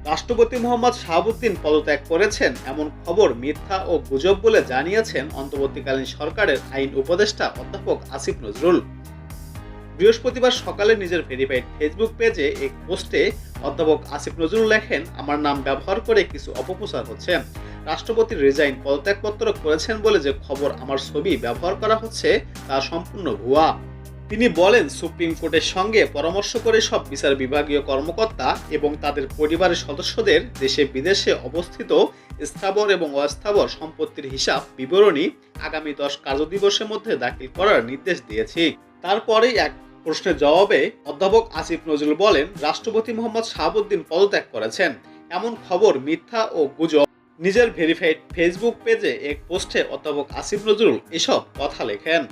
রাষ্ট্রপতি মোহাম্মদ শাহাবুদ্দিন পদত্যাগ করেছেন এমন খবর মিথ্যা ও গুজব বলে জানিয়েছেন অন্তর্বর্তীকালীন সরকারের আইন উপদেষ্টা অধ্যাপক আসিফ নজরুল। বৃহস্পতিবার সকালে নিজের ভেরিফাইড ফেসবুক পেজে এক পোস্টে অধ্যাপক আসিফ নজরুল লেখেন, আমার নাম ব্যবহার করে কিছু অপপ্রচার হচ্ছে। রাষ্ট্রপতি রিজাইন পদত্যাগপত্র করেছেন বলে যে খবর আমার ছবি ব্যবহার করা হচ্ছে তা সম্পূর্ণ ভুয়া। তিনি বলেন, সুপ্রিম কোর্টের সঙ্গে পরামর্শ করে সব বিচার বিভাগীয় কর্মকর্তা এবং তাদের পরিবারের সদস্যদের দেশে বিদেশে অবস্থিত স্থাবর এবং অস্থাবর সম্পত্তির হিসাব বিবরণী আগামী 10 কার্যদিবসের মধ্যে দাখিল করার নির্দেশ দিয়েছি। তারপরেই এক প্রশ্নের জবাবে অধ্যাপক আসিফ নজরুল বলেন, রাষ্ট্রপতি মোহাম্মদ শাহাবুদ্দিন পদত্যাগ করেছেন এমন খবর মিথ্যা ও গুজব। নিজের ভেরিফাইড ফেসবুক পেজে এক পোস্টে অধ্যাপক আসিফ নজরুল এসব কথা লেখেন।